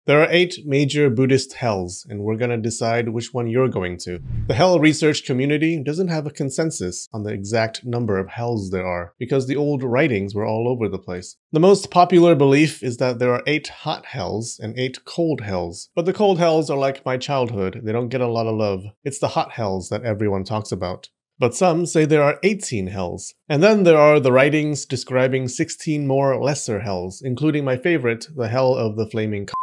There are 8 major Buddhist hells, and we're gonna decide which one you're going to. The hell research community doesn't have a consensus on the exact number of hells there are, because the old writings were all over the place. The most popular belief is that there are 8 hot hells and 8 cold hells. But the cold hells are like my childhood, they don't get a lot of love. It's the hot hells that everyone talks about. But some say there are 18 hells. And then there are the writings describing 16 more lesser hells, including my favorite, the hell of the flaming cock.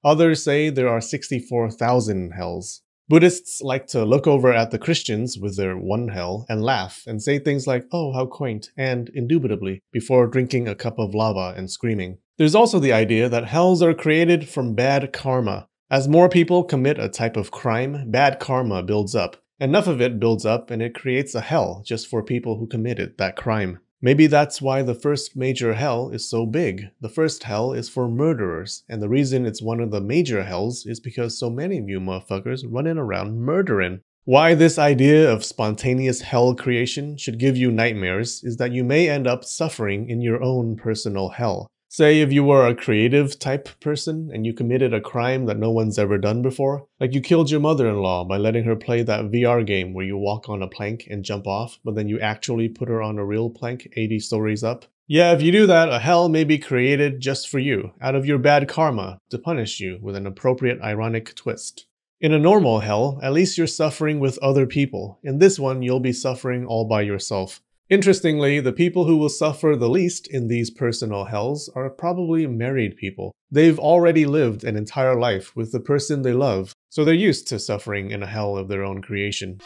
Others say there are 64,000 hells. Buddhists like to look over at the Christians with their one hell and laugh and say things like, "Oh, how quaint," and "indubitably," before drinking a cup of lava and screaming. There's also the idea that hells are created from bad karma. As more people commit a type of crime, bad karma builds up. Enough of it builds up and it creates a hell just for people who committed that crime. Maybe that's why the first major hell is so big. The first hell is for murderers, and the reason it's one of the major hells is because so many of you motherfuckers running around murdering. Why this idea of spontaneous hell creation should give you nightmares is that you may end up suffering in your own personal hell. Say if you were a creative type person and you committed a crime that no one's ever done before, like you killed your mother-in-law by letting her play that VR game where you walk on a plank and jump off, but then you actually put her on a real plank 80 stories up. Yeah, if you do that, a hell may be created just for you, out of your bad karma, to punish you with an appropriate ironic twist. In a normal hell, at least you're suffering with other people. In this one, you'll be suffering all by yourself. Interestingly, the people who will suffer the least in these personal hells are probably married people. They've already lived an entire life with the person they love, so they're used to suffering in a hell of their own creation.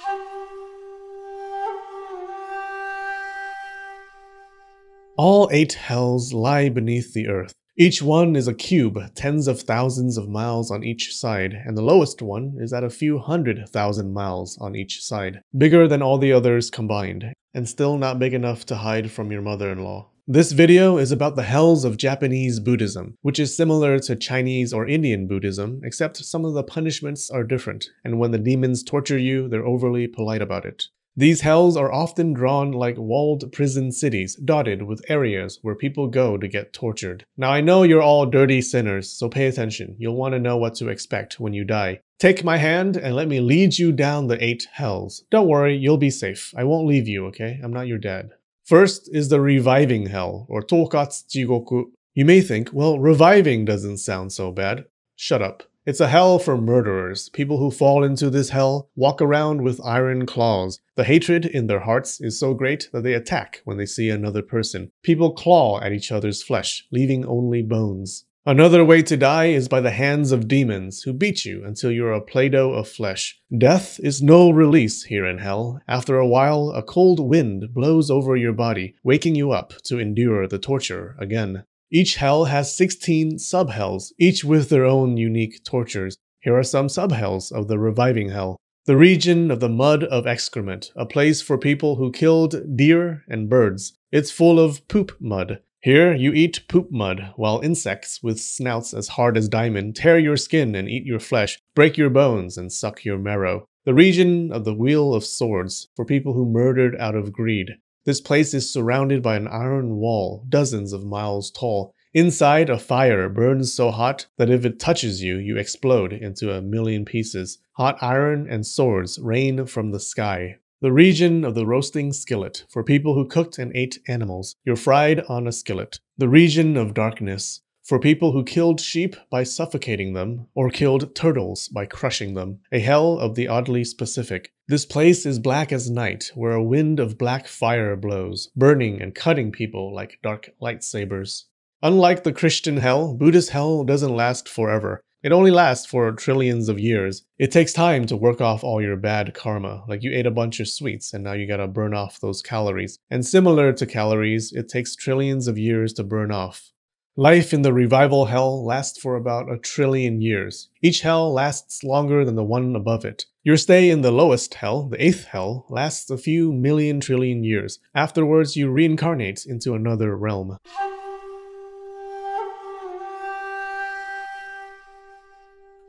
All 8 hells lie beneath the earth. Each one is a cube, tens of thousands of miles on each side, and the lowest one is at a few 100,000 miles on each side. Bigger than all the others combined, and still not big enough to hide from your mother-in-law. This video is about the hells of Japanese Buddhism, which is similar to Chinese or Indian Buddhism, except some of the punishments are different, and when the demons torture you, they're overly polite about it. These hells are often drawn like walled prison cities, dotted with areas where people go to get tortured. Now I know you're all dirty sinners, so pay attention. You'll want to know what to expect when you die. Take my hand and let me lead you down the 8 hells. Don't worry, you'll be safe. I won't leave you, okay? I'm not your dad. First is the reviving hell, or Tokatsu Jigoku. You may think, well, reviving doesn't sound so bad. Shut up. It's a hell for murderers. People who fall into this hell walk around with iron claws. The hatred in their hearts is so great that they attack when they see another person. People claw at each other's flesh, leaving only bones. Another way to die is by the hands of demons, who beat you until you're a Play-Doh of flesh. Death is no release here in hell. After a while, a cold wind blows over your body, waking you up to endure the torture again. Each hell has 16 sub-hells, each with their own unique tortures. Here are some sub-hells of the reviving hell. The region of the mud of excrement, a place for people who killed deer and birds. It's full of poop mud. Here, you eat poop mud, while insects with snouts as hard as diamond tear your skin and eat your flesh, break your bones and suck your marrow. The region of the wheel of swords, for people who murdered out of greed. This place is surrounded by an iron wall, dozens of miles tall. Inside, a fire burns so hot that if it touches you, you explode into a million pieces. Hot iron and swords rain from the sky. The region of the roasting skillet, for people who cooked and ate animals. You're fried on a skillet. The region of darkness, for people who killed sheep by suffocating them, or killed turtles by crushing them. A hell of the oddly specific. This place is black as night, where a wind of black fire blows, burning and cutting people like dark lightsabers. Unlike the Christian hell, Buddhist hell doesn't last forever. It only lasts for trillions of years. It takes time to work off all your bad karma, like you ate a bunch of sweets and now you gotta burn off those calories. And similar to calories, it takes trillions of years to burn off. Life in the revival hell lasts for about 1 trillion years. Each hell lasts longer than the one above it. Your stay in the lowest hell, the 8th hell, lasts a few million trillion years. Afterwards, you reincarnate into another realm.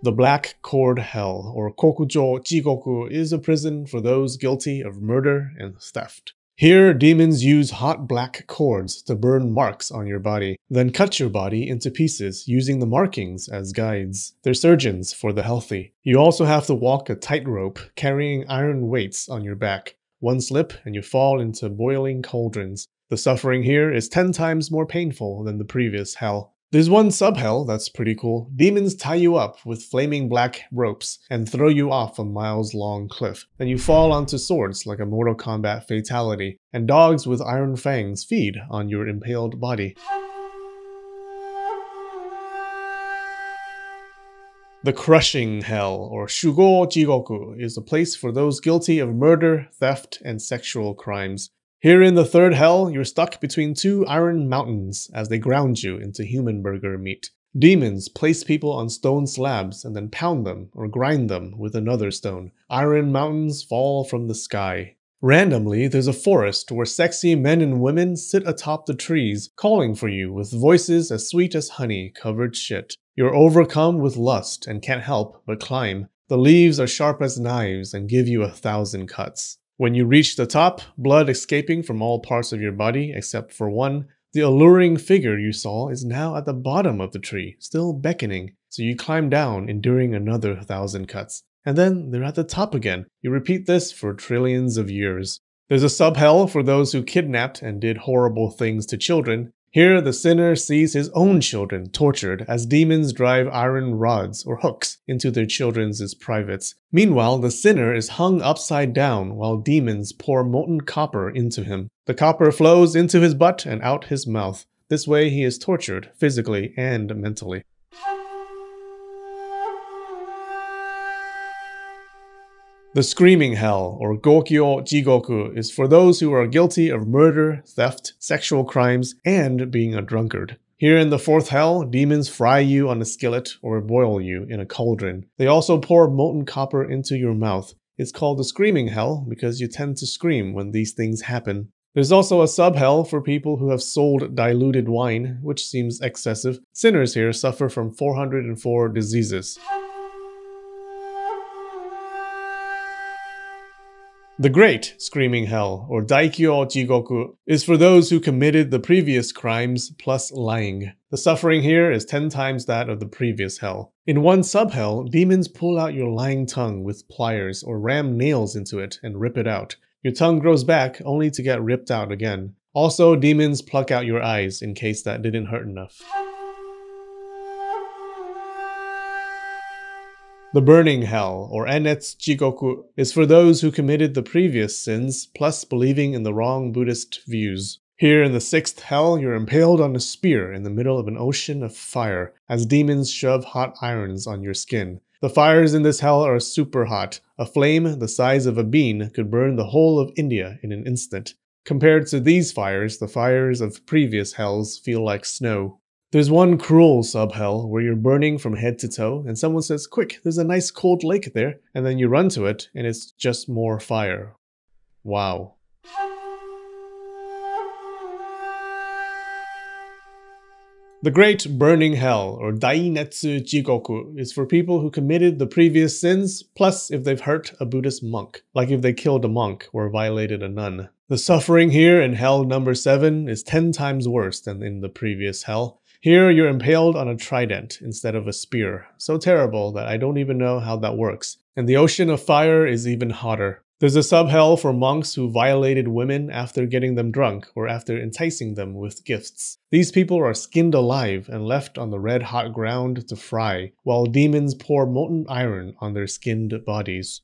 The Black Cord Hell, or Kokujo Jigoku, is a prison for those guilty of murder and theft. Here, demons use hot black cords to burn marks on your body, then cut your body into pieces using the markings as guides. They're surgeons for the healthy. You also have to walk a tightrope carrying iron weights on your back. One slip and you fall into boiling cauldrons. The suffering here is 10 times more painful than the previous hell. There's one sub-hell that's pretty cool. Demons tie you up with flaming black ropes and throw you off a miles-long cliff. Then you fall onto swords like a Mortal Kombat fatality, and dogs with iron fangs feed on your impaled body. The Crushing Hell, or Shugo Jigoku, is a place for those guilty of murder, theft, and sexual crimes. Here in the third hell, you're stuck between two iron mountains as they ground you into human burger meat. Demons place people on stone slabs and then pound them or grind them with another stone. Iron mountains fall from the sky. Randomly, there's a forest where sexy men and women sit atop the trees, calling for you with voices as sweet as honey-covered shit. You're overcome with lust and can't help but climb. The leaves are sharp as knives and give you 1,000 cuts. When you reach the top, blood escaping from all parts of your body except for one, the alluring figure you saw is now at the bottom of the tree, still beckoning, so you climb down, enduring another 1,000 cuts. And then they're at the top again. You repeat this for trillions of years. There's a sub-hell for those who kidnapped and did horrible things to children. Here, the sinner sees his own children tortured as demons drive iron rods or hooks into their children's privates. Meanwhile, the sinner is hung upside down while demons pour molten copper into him. The copper flows into his butt and out his mouth. This way he is tortured physically and mentally. The Screaming Hell, or Gokyo Jigoku, is for those who are guilty of murder, theft, sexual crimes, and being a drunkard. Here in the fourth hell, demons fry you on a skillet or boil you in a cauldron. They also pour molten copper into your mouth. It's called the Screaming Hell because you tend to scream when these things happen. There's also a sub-hell for people who have sold diluted wine, which seems excessive. Sinners here suffer from 404 diseases. The Great Screaming Hell, or Daikyo Jigoku, is for those who committed the previous crimes plus lying. The suffering here is 10 times that of the previous hell. In one sub-hell, demons pull out your lying tongue with pliers or ram nails into it and rip it out. Your tongue grows back only to get ripped out again. Also, demons pluck out your eyes in case that didn't hurt enough. The Burning Hell, or Enetsu Jigoku, is for those who committed the previous sins, plus believing in the wrong Buddhist views. Here in the sixth hell, you're impaled on a spear in the middle of an ocean of fire, as demons shove hot irons on your skin. The fires in this hell are super hot. A flame the size of a bean could burn the whole of India in an instant. Compared to these fires, the fires of previous hells feel like snow. There's one cruel sub-hell where you're burning from head to toe and someone says, "Quick, there's a nice cold lake there," and then you run to it and it's just more fire. Wow. The Great Burning Hell, or Dainetsu Jigoku, is for people who committed the previous sins, plus if they've hurt a Buddhist monk, like if they killed a monk or violated a nun. The suffering here in hell number 7 is 10 times worse than in the previous hell. Here, you're impaled on a trident instead of a spear. So terrible that I don't even know how that works. And the ocean of fire is even hotter. There's a sub-hell for monks who violated women after getting them drunk or after enticing them with gifts. These people are skinned alive and left on the red-hot ground to fry, while demons pour molten iron on their skinned bodies.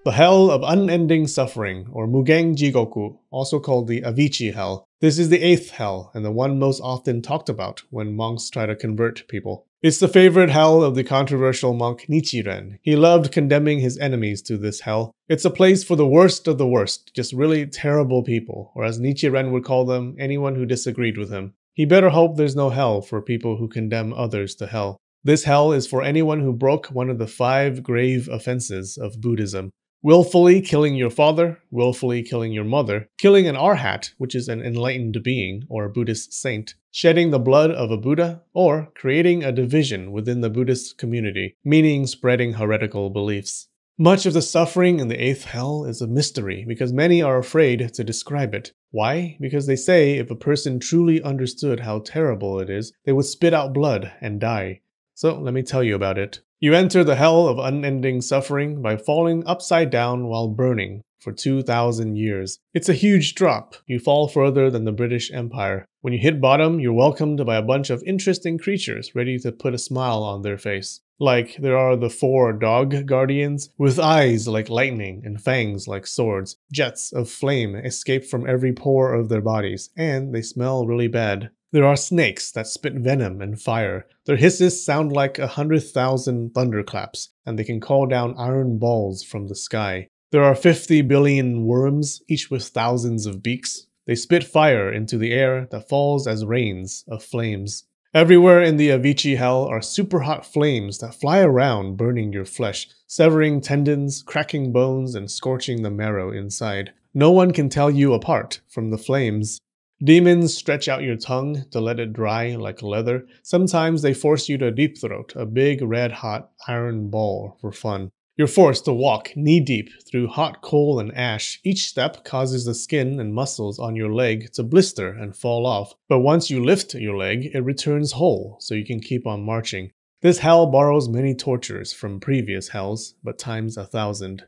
The Hell of Unending Suffering, or Mugen Jigoku, also called the Avicii Hell. This is the 8th hell, and the one most often talked about when monks try to convert people. It's the favorite hell of the controversial monk Nichiren. He loved condemning his enemies to this hell. It's a place for the worst of the worst, just really terrible people, or as Nichiren would call them, anyone who disagreed with him. He better hope there's no hell for people who condemn others to hell. This hell is for anyone who broke one of the 5 grave offenses of Buddhism. Willfully killing your father, willfully killing your mother, killing an arhat, which is an enlightened being or a Buddhist saint, shedding the blood of a Buddha, or creating a division within the Buddhist community, meaning spreading heretical beliefs. Much of the suffering in the eighth hell is a mystery because many are afraid to describe it. Why? Because they say if a person truly understood how terrible it is, they would spit out blood and die. So let me tell you about it. You enter the hell of unending suffering by falling upside down while burning for 2,000 years. It's a huge drop. You fall further than the British Empire. When you hit bottom, you're welcomed by a bunch of interesting creatures ready to put a smile on their face. Like, there are the 4 dog guardians with eyes like lightning and fangs like swords. Jets of flame escape from every pore of their bodies, and they smell really bad. There are snakes that spit venom and fire. Their hisses sound like 100,000 thunderclaps, and they can call down iron balls from the sky. There are 50 billion worms, each with thousands of beaks. They spit fire into the air that falls as rains of flames. Everywhere in the Avicii hell are super hot flames that fly around burning your flesh, severing tendons, cracking bones, and scorching the marrow inside. No one can tell you apart from the flames. Demons stretch out your tongue to let it dry like leather. Sometimes they force you to deep throat a big red-hot iron ball for fun. You're forced to walk knee-deep through hot coal and ash. Each step causes the skin and muscles on your leg to blister and fall off. But once you lift your leg, it returns whole, so you can keep on marching. This hell borrows many tortures from previous hells, but times 1,000.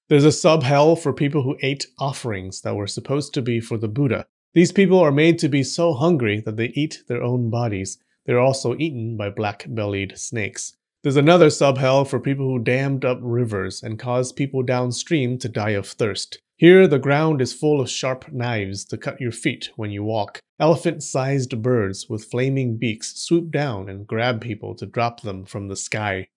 There's a sub-hell for people who ate offerings that were supposed to be for the Buddha. These people are made to be so hungry that they eat their own bodies. They're also eaten by black-bellied snakes. There's another sub-hell for people who dammed up rivers and caused people downstream to die of thirst. Here, the ground is full of sharp knives to cut your feet when you walk. Elephant-sized birds with flaming beaks swoop down and grab people to drop them from the sky.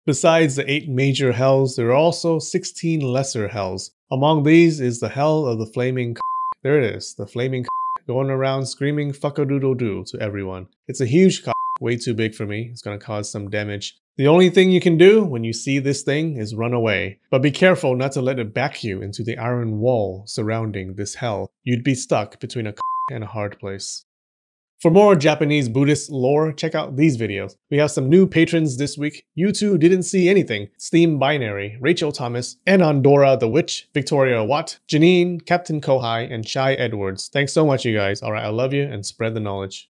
Besides the 8 major hells, there are also 16 lesser hells. Among these is the hell of the flaming There it is, the flaming going around screaming fuck-a-doodle-doo to everyone. It's a huge way too big for me. It's gonna cause some damage. The only thing you can do when you see this thing is run away. But be careful not to let it back you into the iron wall surrounding this hell. You'd be stuck between a and a hard place. For more Japanese Buddhist lore, check out these videos. We have some new patrons this week. You two didn't see anything. Steam Binary, Rachel Thomas, and Andorra the Witch, Victoria Watt, Janine, Captain Kohai, and Shai Edwards. Thanks so much, you guys. Alright, I love you and spread the knowledge.